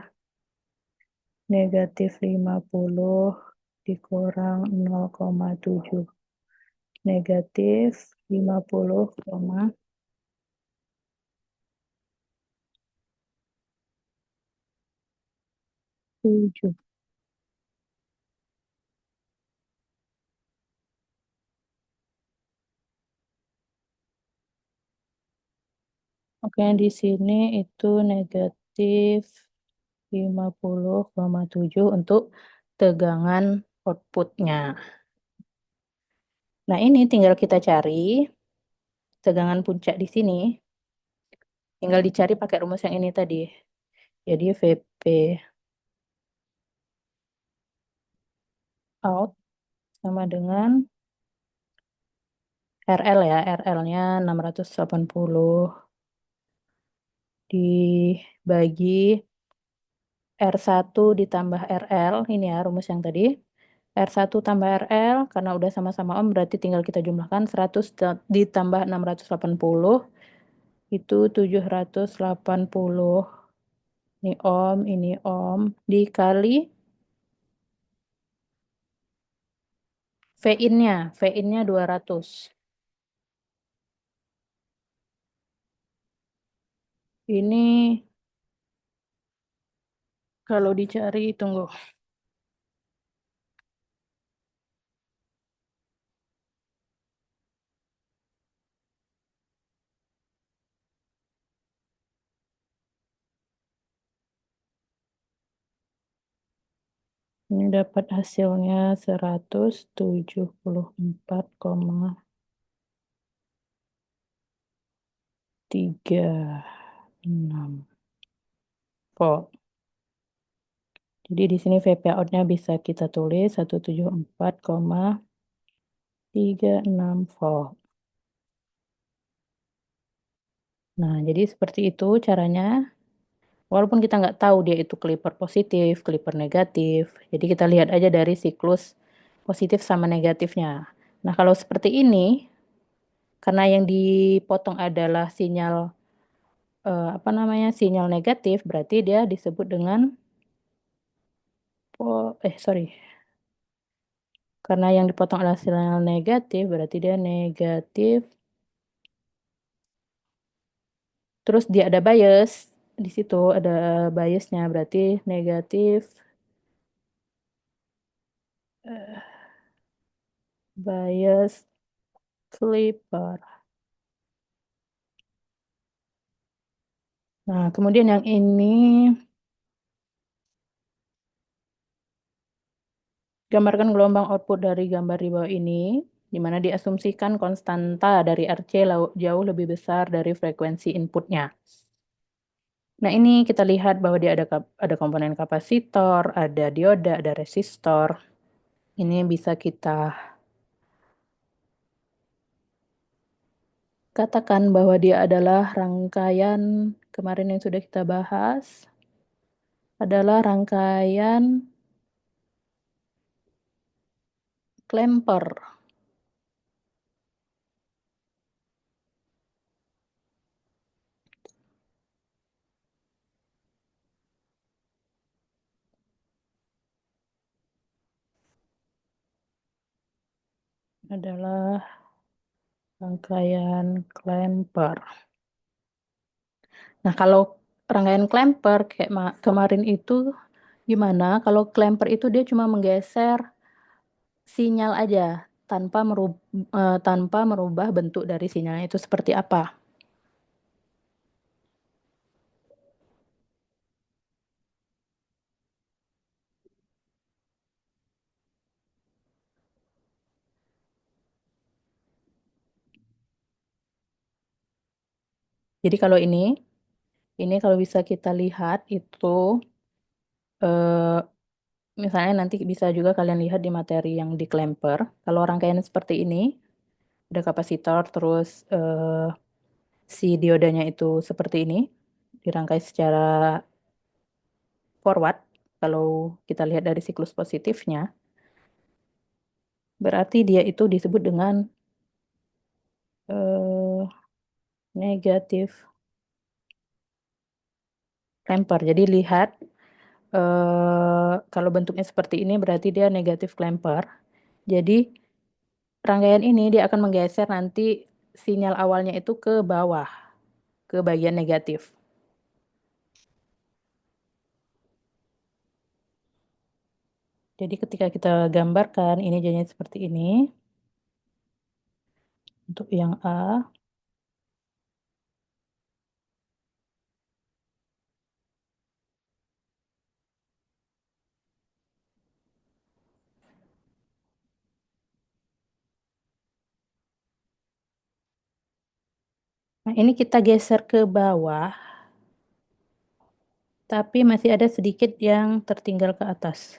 negatif 50 dikurang 0,7. Negatif 50,7. Oke, di sini itu negatif 50,7 untuk tegangan outputnya. Nah, ini tinggal kita cari tegangan puncak di sini. Tinggal dicari pakai rumus yang ini tadi. Jadi VP out sama dengan RL ya. RL-nya 680 dibagi R1 ditambah RL, ini ya rumus yang tadi. R1 tambah RL, karena udah sama-sama ohm berarti tinggal kita jumlahkan 100 ditambah 680, itu 780. Ini ohm, dikali V-in-nya 200. Ini kalau dicari, tunggu. Ini dapat hasilnya 174,36 volt. Jadi di sini VP out-nya bisa kita tulis 174,36 volt. Nah, jadi seperti itu caranya. Walaupun kita nggak tahu dia itu clipper positif, clipper negatif. Jadi kita lihat aja dari siklus positif sama negatifnya. Nah, kalau seperti ini, karena yang dipotong adalah sinyal apa namanya? Sinyal negatif, berarti dia disebut dengan sorry. Karena yang dipotong adalah sinyal negatif, berarti dia negatif. Terus dia ada bias, di situ ada biasnya, berarti negatif bias clipper. Nah, kemudian yang ini, gambarkan gelombang output dari gambar di bawah ini, di mana diasumsikan konstanta dari RC jauh lebih besar dari frekuensi inputnya. Nah, ini kita lihat bahwa dia ada komponen kapasitor, ada dioda, ada resistor. Ini bisa kita katakan bahwa dia adalah rangkaian kemarin yang sudah kita bahas, adalah rangkaian klemper. Adalah rangkaian klemper. Nah, kalau rangkaian klemper kayak kemarin itu gimana? Kalau klemper itu dia cuma menggeser sinyal aja tanpa merubah bentuk dari sinyalnya itu seperti apa. Jadi kalau ini kalau bisa kita lihat itu eh, misalnya nanti bisa juga kalian lihat di materi yang di klemper. Kalau rangkaian seperti ini, ada kapasitor, terus si diodanya itu seperti ini, dirangkai secara forward. Kalau kita lihat dari siklus positifnya, berarti dia itu disebut dengan eh, negatif klemper. Jadi lihat kalau bentuknya seperti ini berarti dia negatif klemper. Jadi rangkaian ini dia akan menggeser nanti sinyal awalnya itu ke bawah, ke bagian negatif. Jadi ketika kita gambarkan ini jadinya seperti ini. Untuk yang A. Nah, ini kita geser ke bawah, tapi masih ada sedikit yang tertinggal ke atas.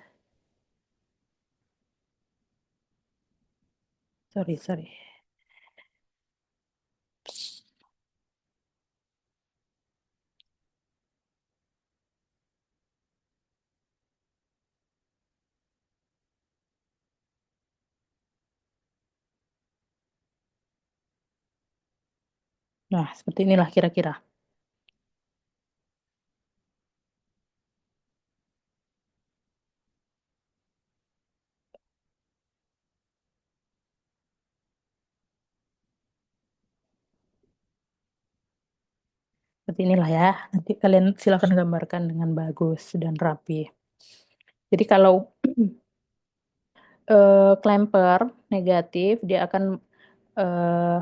Sorry. Nah, seperti inilah kira-kira. Seperti inilah ya. Nanti kalian silakan gambarkan dengan bagus dan rapi. Jadi kalau klemper negatif, dia akan eh,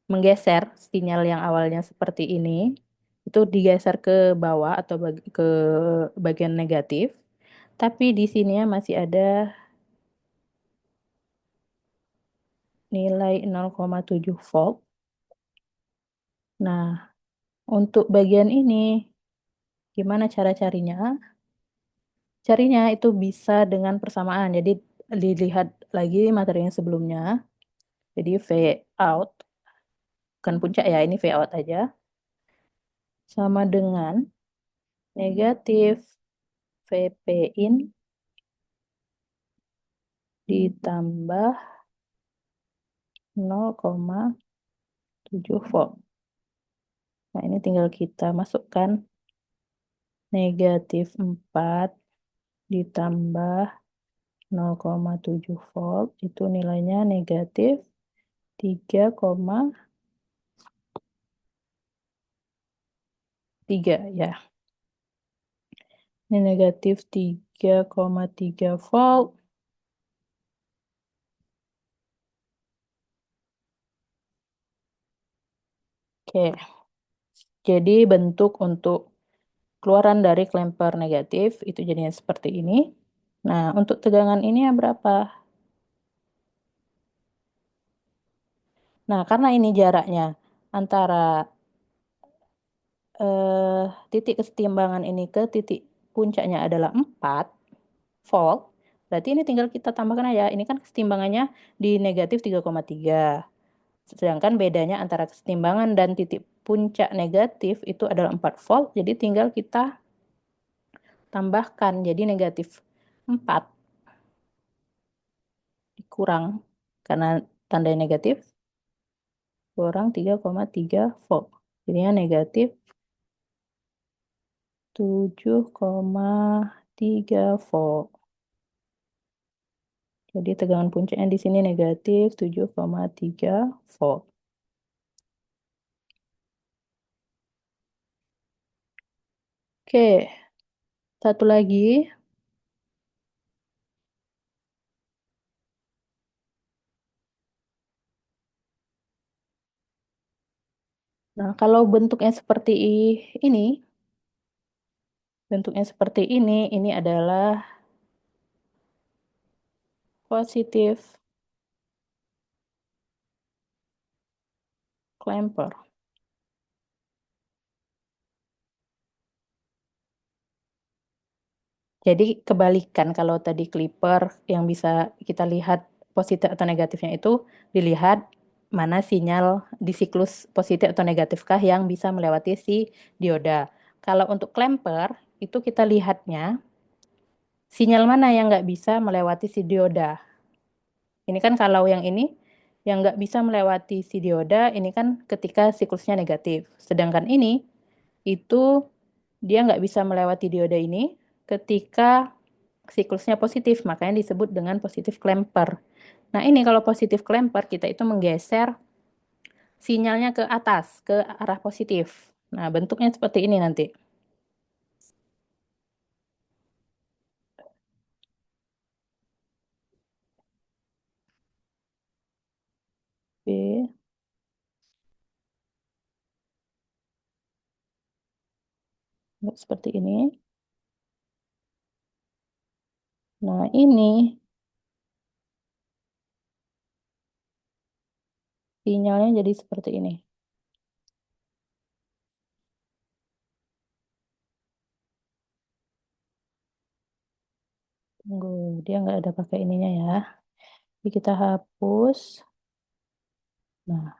menggeser sinyal yang awalnya seperti ini, itu digeser ke bawah atau ke bagian negatif. Tapi di sini ya masih ada nilai 0,7 volt. Nah, untuk bagian ini, gimana cara carinya? Carinya itu bisa dengan persamaan. Jadi dilihat lagi materi yang sebelumnya. Jadi V out, bukan puncak ya, ini V out aja. Sama dengan negatif VP in ditambah 0,7 volt. Nah, ini tinggal kita masukkan negatif 4 ditambah 0,7 volt, itu nilainya negatif 3,3 ya. Ini negatif 3,3 volt. Oke, jadi bentuk untuk keluaran dari klemper negatif itu jadinya seperti ini. Nah, untuk tegangan ini ya berapa? Nah, karena ini jaraknya antara titik kesetimbangan ini ke titik puncaknya adalah 4 volt, berarti ini tinggal kita tambahkan aja. Ini kan kesetimbangannya di negatif 3,3. Sedangkan bedanya antara kesetimbangan dan titik puncak negatif itu adalah 4 volt, jadi tinggal kita tambahkan. Jadi negatif 4 dikurang, karena tanda negatif, kurang 3,3 volt. Jadinya negatif 7,3 volt. Jadi tegangan puncaknya di sini negatif 7,3 volt. Oke, satu lagi. Nah, kalau bentuknya seperti ini, ini adalah positif clamper. Jadi kebalikan, kalau tadi clipper yang bisa kita lihat positif atau negatifnya itu dilihat mana sinyal di siklus positif atau negatifkah yang bisa melewati si dioda. Kalau untuk clamper itu kita lihatnya sinyal mana yang nggak bisa melewati si dioda. Ini kan kalau yang ini yang nggak bisa melewati si dioda ini kan ketika siklusnya negatif. Sedangkan ini itu dia nggak bisa melewati dioda ini ketika siklusnya positif, makanya disebut dengan positif clamper. Nah, ini kalau positif clamper kita itu menggeser sinyalnya ke atas, ke arah positif. Nah, bentuknya seperti ini nanti. Oke, seperti ini. Nah, ini sinyalnya jadi seperti ini. Tunggu, dia nggak ada pakai ininya ya. Jadi kita hapus. Nah,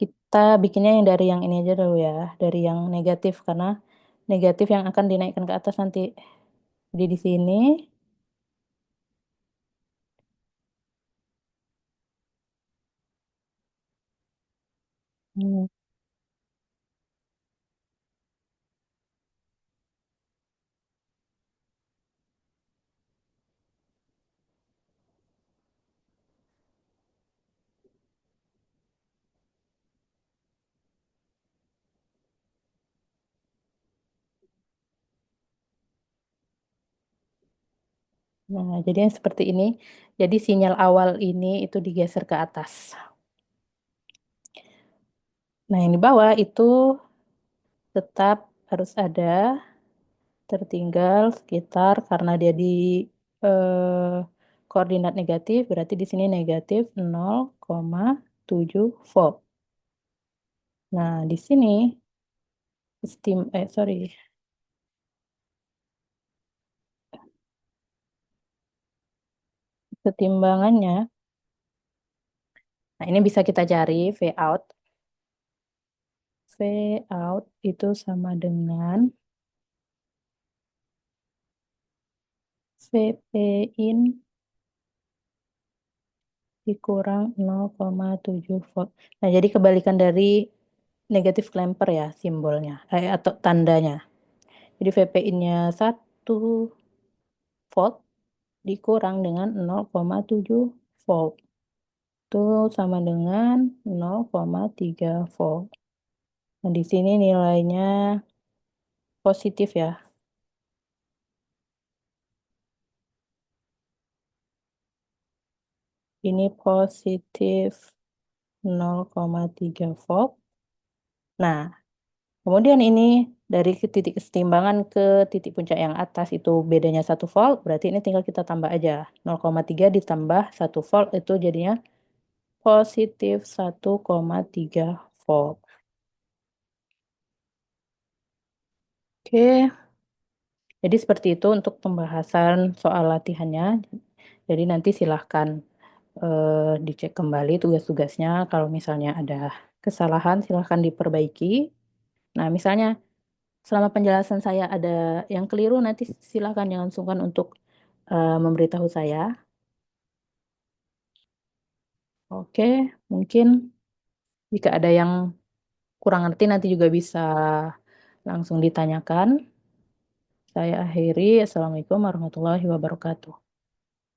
kita bikinnya yang dari yang ini aja dulu ya, dari yang negatif karena negatif yang akan dinaikkan ke atas nanti. Jadi di sini. Nah, jadi yang seperti ini. Jadi sinyal awal ini itu digeser ke atas. Nah, yang di bawah itu tetap harus ada, tertinggal sekitar karena dia di, eee, koordinat negatif, berarti di sini negatif 0,7 volt. Nah, di sini sorry, ketimbangannya, nah ini bisa kita cari V out. V out itu sama dengan Vp in dikurang 0,7 volt. Nah, jadi kebalikan dari negatif klemper ya simbolnya, atau tandanya. Jadi Vp in-nya 1 volt dikurang dengan 0,7 volt. Itu sama dengan 0,3 volt. Nah, di sini nilainya positif ya. Ini positif 0,3 volt. Nah, kemudian ini dari titik kesetimbangan ke titik puncak yang atas itu bedanya 1 volt, berarti ini tinggal kita tambah aja. 0,3 ditambah 1 volt itu jadinya positif 1,3 volt. Oke, jadi seperti itu untuk pembahasan soal latihannya. Jadi nanti silahkan dicek kembali tugas-tugasnya, kalau misalnya ada kesalahan silahkan diperbaiki. Nah, misalnya selama penjelasan saya ada yang keliru, nanti silahkan jangan sungkan untuk, memberitahu saya. Oke, mungkin jika ada yang kurang ngerti nanti juga bisa langsung ditanyakan. Saya akhiri, assalamualaikum warahmatullahi wabarakatuh.